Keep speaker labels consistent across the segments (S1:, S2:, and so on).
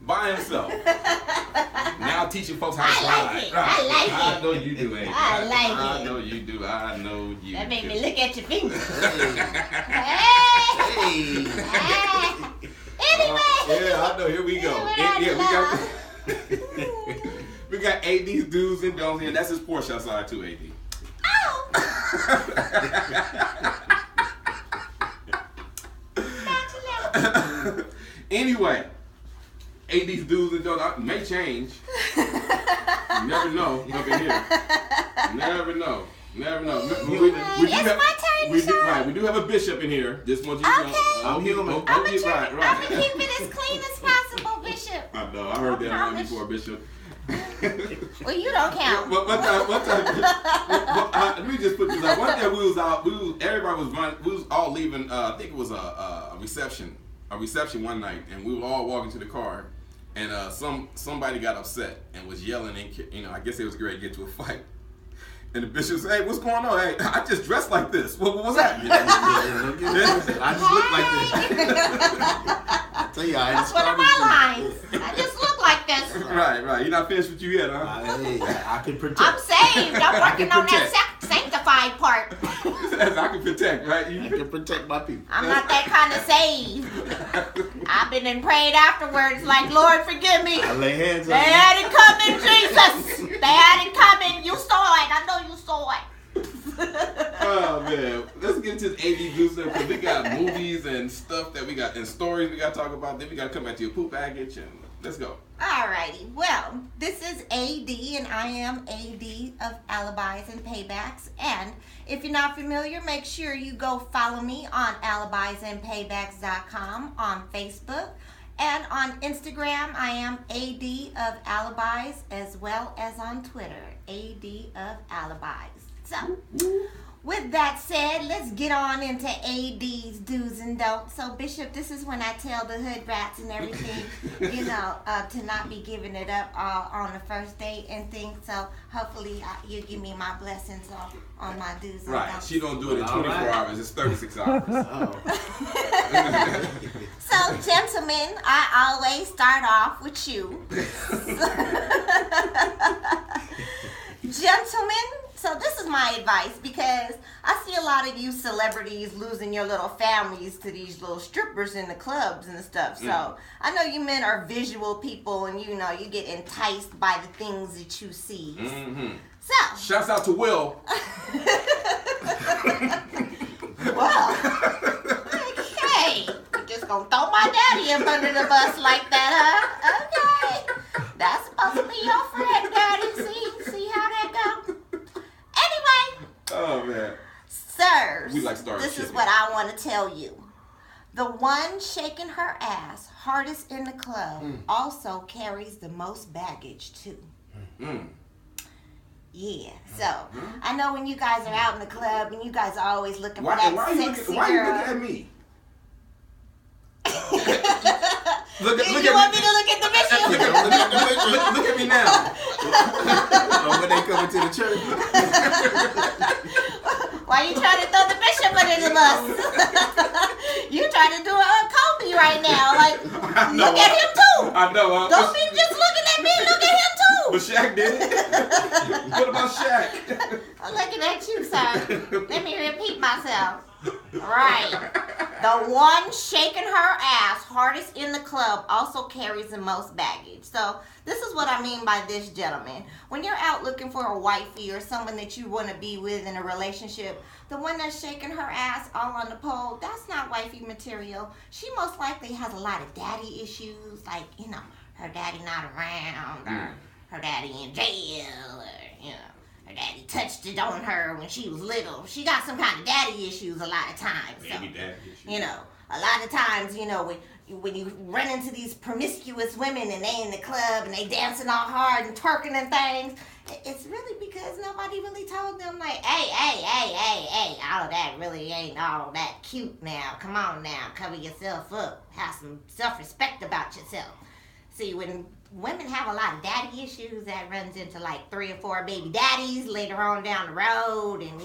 S1: by himself. Now teaching folks how to slide.
S2: Like it. I like it.
S1: I know you do, Amy.
S2: I like it.
S1: I know you do. I know you
S2: That made
S1: do.
S2: me look at your fingers.
S3: Hey.
S2: Anyway.
S1: Yeah, I know. Here we go. We got AD's do's and don'ts, and that's his Porsche outside too, AD.
S2: Oh.
S1: Anyway, AD's do's and don'ts may change. You never know up in here. Never know. Never know.
S2: It's my turn to shine.
S1: We do have a bishop in here. This one, you
S2: Okay.
S1: know.
S3: I'm human.
S2: I'm gonna keep it as clean as possible, Bishop.
S1: I know. I heard that one before, Bishop.
S2: Well, you don't count.
S1: One time, let me just put this out. One day we was everybody was running, we was all leaving, I think it was a reception one night, and we were all walking to the car, and somebody got upset and was yelling, and I guess they was ready to get to a fight. And the bishop said, "Hey, what's going on? Hey, I just dressed like this. What was that?"
S3: I just look like this. I tell you,
S2: That's one of my lines. I just look like this.
S1: Right. You're not finished with you yet, huh?
S3: Hey, I can protect.
S2: I'm saved. I'm working on that sanctified part.
S1: I can protect, right?
S3: I can protect my people.
S2: I'm not that kind of saved. I've been and prayed afterwards like, Lord, forgive me.
S3: I lay hands on
S2: They
S3: you.
S2: had it coming, Jesus. They had it coming. You saw it. I know you saw it.
S1: Oh man, let's get into this AD Goose because we got movies and stuff that we got and stories we got to talk about. Then we got to come back to your poop baggage and let's go.
S2: Alrighty, well, this is AD and I am AD of Alibis and Paybacks. And if you're not familiar, make sure you go follow me on alibisandpaybacks.com on Facebook. And on Instagram, I am AD of Alibis as well as on Twitter, AD of Alibis. So, with that said, let's get on into AD's do's and don'ts. So, Bishop, this is when I tell the hood rats and everything, to not be giving it up on the first date and things. So, hopefully, you give me my blessings on my do's and
S1: Right,
S2: don'ts.
S1: she don't do it in 24 hours. It's 36 hours.
S3: Oh.
S2: So, gentlemen, I always start off with you. Gentlemen, so this is my advice because I see a lot of you celebrities losing your little families to these little strippers in the clubs and stuff. So I know you men are visual people and you get enticed by the things that you see.
S1: Mm-hmm.
S2: So
S1: shouts out to Will.
S2: Well, okay. You're just gonna throw my daddy up under the bus like that, huh? Okay. That's supposed to be your friend, daddy. See how that go? Anyway.
S1: Oh man.
S2: Sirs,
S1: We like starting
S2: this is
S1: shipping.
S2: what I want to tell you. The one shaking her ass hardest in the club also carries the most baggage too.
S1: Mm.
S2: Yeah, so I know when you guys are out in the club and you guys are always looking for
S1: Why
S2: that
S1: are you
S2: sexy
S1: looking
S2: girl.
S1: at me?
S2: You want me to look at the bishop?
S1: Look at me now.
S3: When they come into the church.
S2: Why you trying to throw the bishop under the bus? You trying to do a Kobe right now. Like, look at him too.
S1: I know.
S2: Don't be just looking at me, look at him too.
S1: But Shaq did it. What about Shaq?
S2: I'm looking at you, sir. Let me repeat myself. Right. The one shaking her ass hardest in the club also carries the most baggage. So this is what I mean by this, gentleman. When you're out looking for a wifey or someone that you want to be with in a relationship, the one that's shaking her ass all on the pole, that's not wifey material. She most likely has a lot of daddy issues, like, her daddy not around, or her daddy in jail, or, her daddy touched it on her when she was little. She got some kind of daddy issues a lot of times.
S1: Maybe daddy issues.
S2: A lot of times, when you run into these promiscuous women and they in the club and they dancing all hard and twerking and things, it's really because nobody really told them, like, hey, all of that really ain't all that cute now. Come on now, cover yourself up. Have some self-respect about yourself. See, when women have a lot of daddy issues, that runs into like 3 or 4 baby daddies later on down the road, and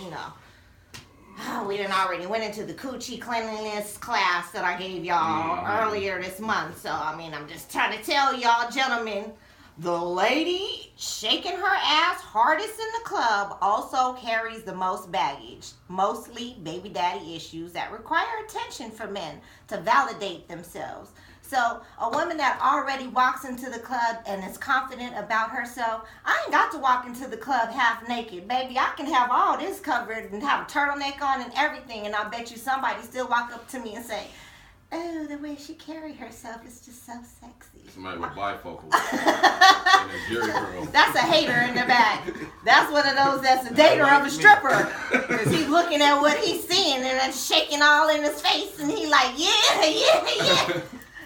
S2: we done already went into the coochie cleanliness class that I gave y'all earlier this month. So, I mean, I'm just trying to tell y'all, gentlemen, the lady shaking her ass hardest in the club also carries the most baggage, mostly baby daddy issues that require attention from men to validate themselves. So a woman that already walks into the club and is confident about herself, I ain't got to walk into the club half naked. Baby, I can have all this covered and have a turtleneck on and everything, and I bet you somebody still walk up to me and say, oh, the way she carry herself is just so sexy.
S1: Somebody with bifocals. And a Jerry curl.
S2: That's a hater in the back. That's one of those that's a dater of a stripper. Because he's looking at what he's seeing and it's shaking all in his face and he like, yeah.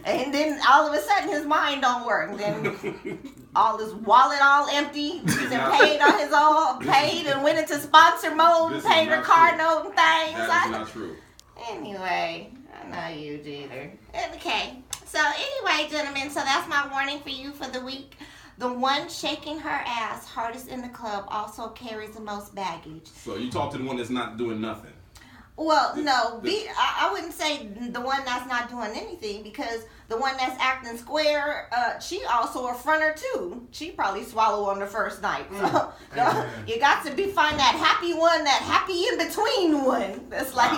S2: And then all of a sudden his mind don't work. And then all his wallet all empty. He's paid on his own, paid and went into sponsor mode and paid her card note and things.
S1: That is not true.
S2: Anyway, I know you, Jeter. Okay. So anyway, gentlemen, so that's my warning for you for the week. The one shaking her ass hardest in the club also carries the most baggage.
S1: So you talk to the one that's not doing nothing.
S2: Well, no, I wouldn't say the one that's not doing anything, because the one that's acting square, she also a fronter too. She probably swallow on the first night. So you got to find that happy one, that happy in between one. That's like,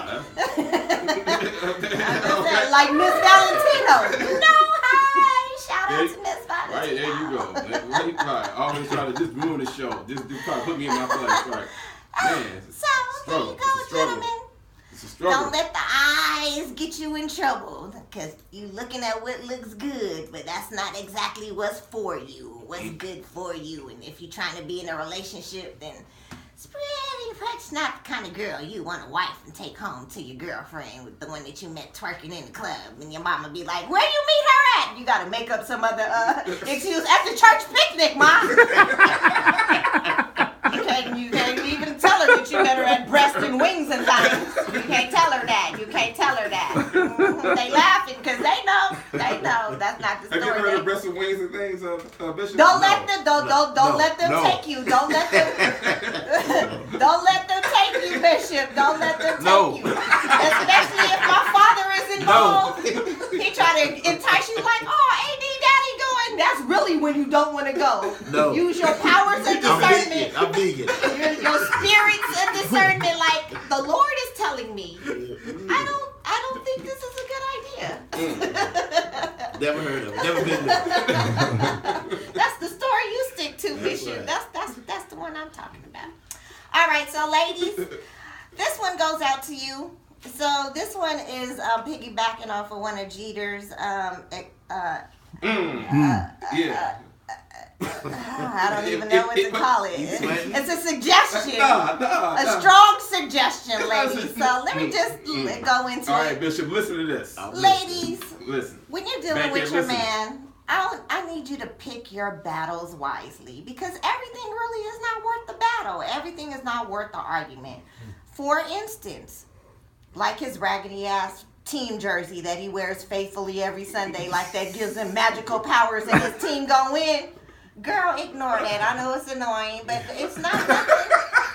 S2: like Miss Valentino. No, hi, shout out to Miss Valentino.
S1: Right, there you go. Right, always try to just ruin the show. Just try to put me in my place. Right, man.
S2: So there you go, gentlemen. Don't let the eyes get you in trouble, because you looking at what looks good, but that's not exactly what's for you, what's good for you. And if you're trying to be in a relationship, then it's pretty much not the kind of girl you want a wife and take home to your girlfriend, with the one that you met twerking in the club. And your mama be like, where you meet her at? You got to make up some other excuse at the church picnic, Ma. You can't even tell her that you met her at breast and wings and things. You can't tell her that. They laughing because they know. That's not the story.
S1: Have you heard of breast and wings and things, Bishop?
S2: Don't let them take you. Don't let them take you, Bishop. Don't let them take you. Especially if my father is involved. He try to entice you like, oh, AD Daddy going. That's really when you don't want to go.
S3: No.
S2: Use your powers of discernment.
S3: I'm vegan.
S2: Your spirits of discernment, like the Lord is telling me. I don't think this is a good idea.
S3: Never heard of it. Never been there.
S2: That's the story you stick to, Bishop. Right. That's the one I'm talking about. All right, so ladies, this one goes out to you. So this one is piggybacking off of one of Jeter's I don't even know what to call it. It's a suggestion. A strong suggestion, ladies. So let me just go into it.
S1: All right, Bishop, listen to this.
S2: Ladies,
S1: listen.
S2: When you're dealing with your man, I need you to pick your battles wisely, because everything really is not worth the battle. Everything is not worth the argument. For instance, like his raggedy ass team jersey that he wears faithfully every Sunday, like that gives him magical powers and his team gonna win. Girl, ignore that. I know it's annoying, but it's not nothing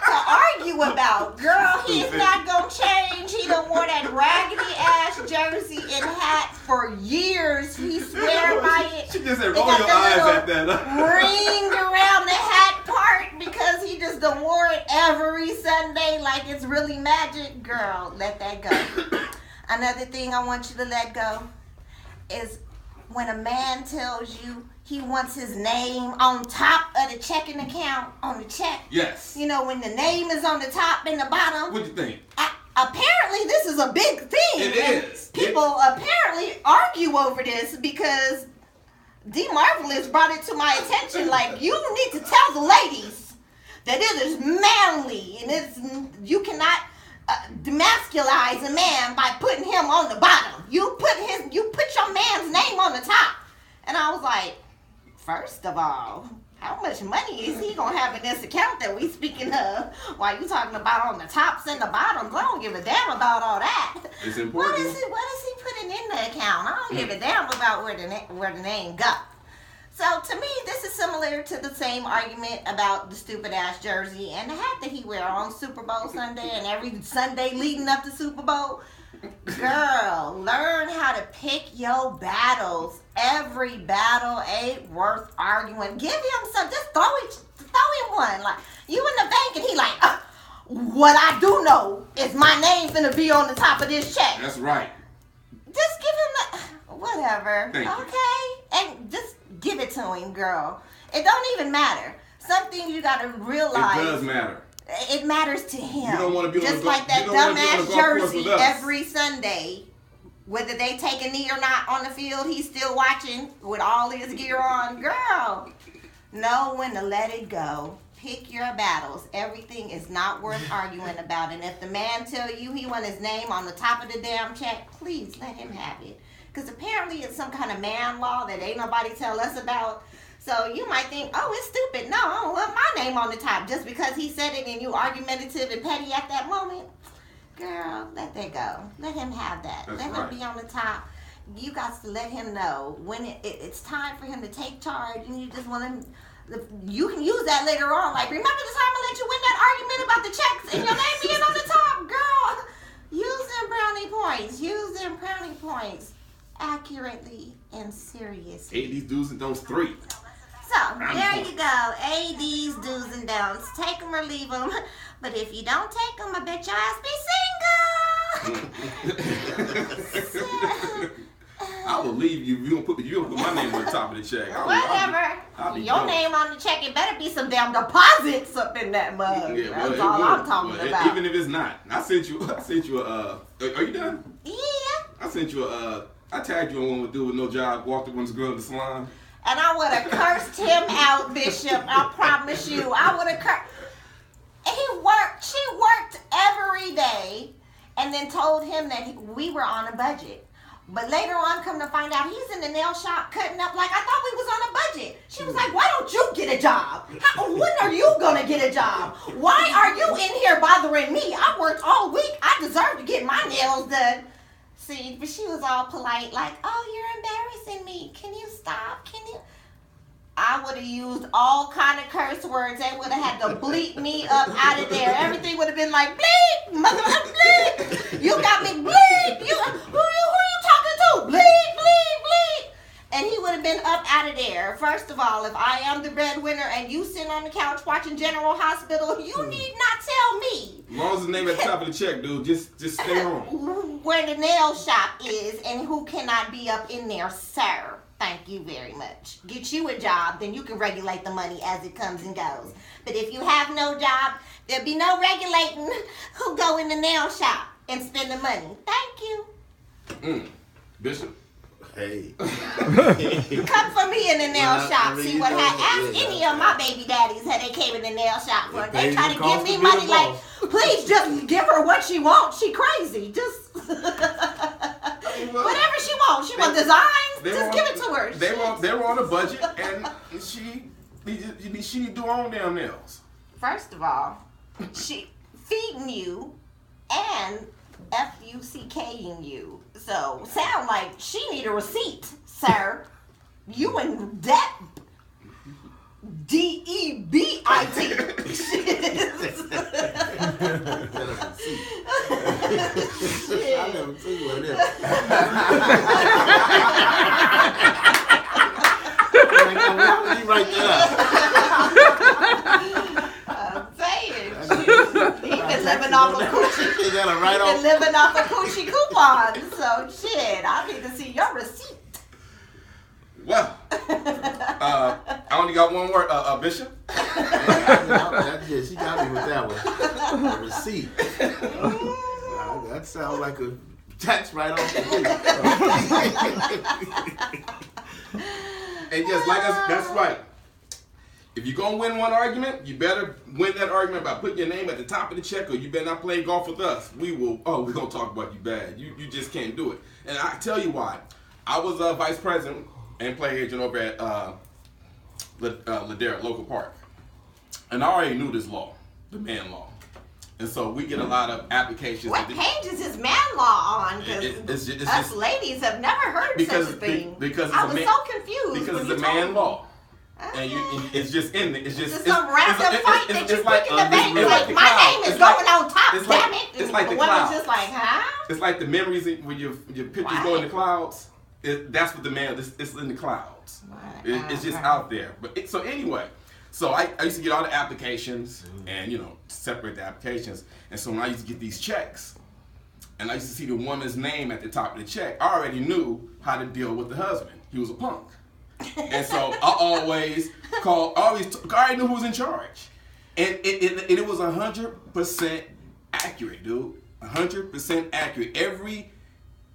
S2: to argue about. Girl, he's not gonna change. He done wore that raggedy ass jersey and hat for years. He swear by it.
S1: She just said, roll your eyes at that.
S2: Ring around the hat part because he just done wore it every Sunday like it's really magic. Girl, let that go. Another thing I want you to let go is when a man tells you he wants his name on top of the checking account, on the check.
S1: Yes.
S2: You know, when the name is on the top and the bottom.
S1: What do you think?
S2: Apparently, this is a big thing.
S1: It is.
S2: People apparently argue over this because D. Marvelous brought it to my attention. Like, you need to tell the ladies that it is manly and you cannot demasculize a man by putting him on the bottom. You put your man's name on the top. And I was like, first of all, how much money is he gonna have in this account that we speaking of? While you talking about on the tops and the bottoms, I don't give a damn about all that.
S1: It's important.
S2: What is he putting in the account? I don't give a damn about where the name go. So to me, this is similar to the same argument about the stupid ass jersey and the hat that he wear on Super Bowl Sunday and every Sunday leading up to Super Bowl. Girl, learn how to pick your battles. Every battle ain't worth arguing. Give him some. Just throw him one. Like you in the bank and he like, what I do know is my name's gonna be on the top of this check.
S1: That's right.
S2: Just give him the whatever.
S1: Thank you.
S2: Okay, and just give it to him, girl. It don't even matter. Something you gotta realize.
S1: It does matter.
S2: It matters to him.
S1: You don't want to be
S2: just
S1: on the
S2: like that dumbass jersey
S1: with us.
S2: every Sunday. Whether they take a knee or not on the field, he's still watching with all his gear on. Girl, know when to let it go. Pick your battles. Everything is not worth arguing about. And if the man tell you he want his name on the top of the damn check, please let him have it. Because apparently it's some kind of man law that ain't nobody tell us about. So you might think, oh, it's stupid. No, I don't want my name on the top just because he said it and you argumentative and petty at that moment. Girl, let that go. Let him have that.
S1: That's
S2: let
S1: right.
S2: him be on the top. You got to let him know when it's time for him to take charge and you just want him. You can use that later on. Like, remember the time I let you win that argument about the checks and your name being on the top? Girl, use them brownie points. Use them brownie points accurately and seriously.
S1: 80s do's and don'ts 3.
S2: So, there you go. AD's do's and don'ts. Take them or leave them. But if you don't take them, I bet your ass be single.
S1: I will leave you. You don't put my name on the top of the check.
S2: Whatever.
S1: I'll be
S2: Your
S1: gone.
S2: name on the check. It better be some damn deposits up in that mug.
S1: Yeah,
S2: That's
S1: it
S2: all
S1: will.
S2: I'm talking about.
S1: Even if it's not. I sent you a, are you done?
S2: Yeah.
S1: I sent you I tagged you on one with dude with no job, walked up on this girl in the salon.
S2: And I would have cursed him out, Bishop. I promise you. I would have cursed. She worked every day and then told him that we were on a budget. But later on, come to find out, he's in the nail shop cutting up like I thought we was on a budget. She was like, why don't you get a job? When are you going to get a job? Why are you in here bothering me? I worked all week. I deserve to get my nails done. See, but she was all polite, like, oh, you're embarrassing me. Can you stop? Can you? I would have used all kind of curse words. They would have had to bleep me up out of there. Everything would have been like, bleep, mother, bleep. You got me, bleep. Who you talking to? Bleep, bleep, bleep. And he would have been up out of there. First of all, if I am the breadwinner and you sit on the couch watching General Hospital, you need not tell me.
S1: As long as the name at the top of the check, dude, just stay on.
S2: Where the nail shop is and who cannot be up in there, sir. Thank you very much. Get you a job, then you can regulate the money as it comes and goes. But if you have no job, there'll be no regulating who go in the nail shop and spend the money. Thank you.
S1: Bishop.
S3: Hey.
S2: Come for me in the nail shop.
S3: I mean,
S2: See
S3: you
S2: what
S3: know,
S2: happened. Ask
S3: yeah.
S2: any of my baby daddies how they came in the nail shop for. They
S3: They
S2: try to
S3: cost
S2: give me
S3: to be
S2: money
S3: the
S2: like,
S3: boss.
S2: please just give her what she wants. She crazy. Just whatever she wants. She want designs. Just give it to her.
S1: They were on a budget, and she need to do her own damn nails.
S2: First of all, she feeding you and FUCKing you. So sound like she need a receipt, sir. You in debt. DEBIT.
S3: I never seen one of them. You write that
S2: I'm saying. He been living off a coochie.
S3: up. You gotta write
S2: He been
S3: off.
S2: living off a coochie coupon. So shit, I need to see your receipt.
S1: Well, I only got one word, Bishop.
S3: That's it. She got me with that one. A receipt. That sounds like a tax write-off.
S1: And just like us, that's right. If you're gonna win one argument, you better win that argument by putting your name at the top of the check, or you better not play golf with us. We're gonna talk about you bad. You just can't do it. And I tell you why. I was vice president and play agent over at Ladera Local Park. And I already knew this law, the man law. And so we get a lot of applications.
S2: What page is his man law on? Because
S1: it's
S2: us
S1: just
S2: ladies have never heard such a thing.
S1: because
S2: I was so confused.
S1: Because it's a man law. And it's just in it. It's just
S2: some random fight that you
S1: like,
S2: pick in the bank.
S1: it's
S2: Like,
S1: the
S2: my
S1: cloud.
S2: name is going on top,
S1: it's like,
S2: damn it.
S1: It's like the
S2: woman's
S1: clouds.
S2: just like, huh?
S1: It's like the memories when your pictures go in the clouds. That's what the man. It's in the clouds. It's just out there. But so anyway, so I used to get all the applications and separate the applications. And so when I used to get these checks, and I used to see the woman's name at the top of the check, I already knew how to deal with the husband. He was a punk. And so I always I already knew who was in charge. And it was 100% accurate, dude. 100% accurate.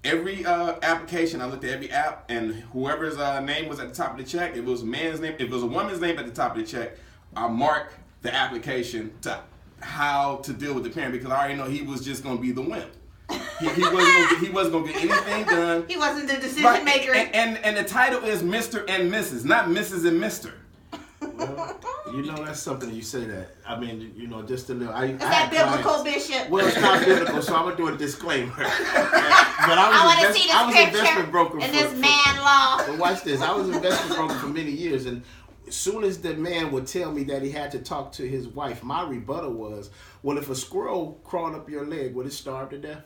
S1: Every application, I looked at every app, and whoever's name was at the top of the check, if it was a man's name, if it was a woman's name at the top of the check, I marked the application to how to deal with the parent, because I already know he was just going to be the wimp. He wasn't gonna get anything done.
S2: He wasn't the decision maker.
S1: And the title is Mr. and Mrs., not Mrs. and Mr.
S3: Well, that's something you say that. I mean, just a little.
S2: Is that biblical, Bishop?
S3: Well, it's not biblical, so I'm gonna do a disclaimer. But
S2: I want to see the scripture
S3: investment broker
S2: in this man law.
S3: But watch this. I was an investment broker for many years, and as soon as the man would tell me that he had to talk to his wife, my rebuttal was, well, if a squirrel crawled up your leg, would it starve to death?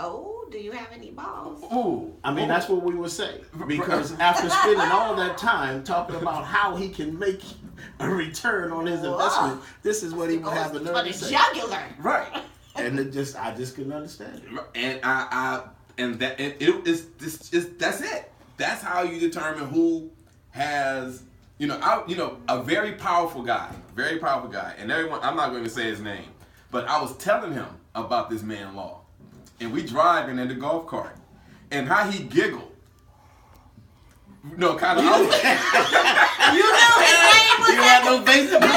S2: Oh, do you have any balls?
S1: Ooh.
S3: I mean, that's what we would say. Because after spending all that time talking about how he can make a return on his investment, this is what he would have the nerve to say.
S2: Jugular.
S1: Right.
S3: And I just couldn't understand it.
S1: And that's it. That's how you determine who has, a very powerful guy. And everyone, I'm not going to say his name, but I was telling him about this man law. And we driving in the golf cart, and how he giggled. Kind of.
S2: You knew his name was
S3: had no bass in the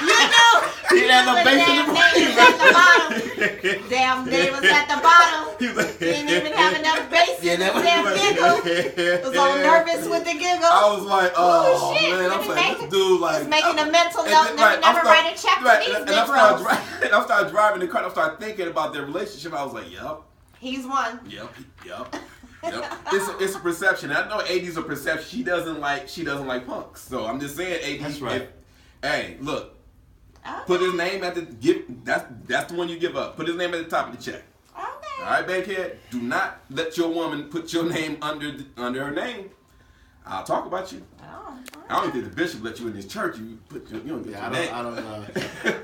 S2: You knew.
S3: He had no bass in the
S2: name was at the bottom. Damn name was at the bottom. He didn't even have enough bass in his damn giggle. Was all nervous with the giggle.
S1: I was like, oh
S2: shit.
S1: man, I'm like, this dude
S2: was making a mental note. Never write a check for these big bros.
S1: I started driving the car. I started thinking about their relationship. I was like, yep.
S2: He's one.
S1: Yep. It's a perception. I know AD's a perception. She doesn't like punks. So I'm just saying, AD.
S3: That's right.
S1: Hey, look. Okay. Put his name at the That's the one you give up. Put his name at the top of the check.
S2: Okay.
S1: All right, bankhead. Do not let your woman put your name under her name. I'll talk about you.
S2: Oh, okay.
S1: I don't think the bishop let you in his church. You don't get your name.
S3: I don't know.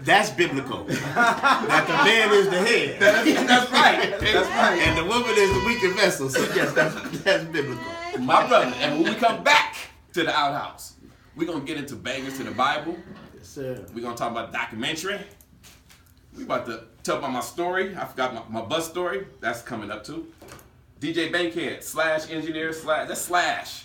S3: That's biblical. That the man is the head.
S1: That's right. That's right.
S3: And the woman is the weaker vessel. So yes, that's biblical.
S1: My brother. And when we come back to the Outhouse, we're gonna get into bangers to the Bible.
S3: Yes, sir.
S1: We're gonna talk about documentary. We about to tell about my story. I forgot my bus story. That's coming up too. DJ Bankhead / engineer / that's slash.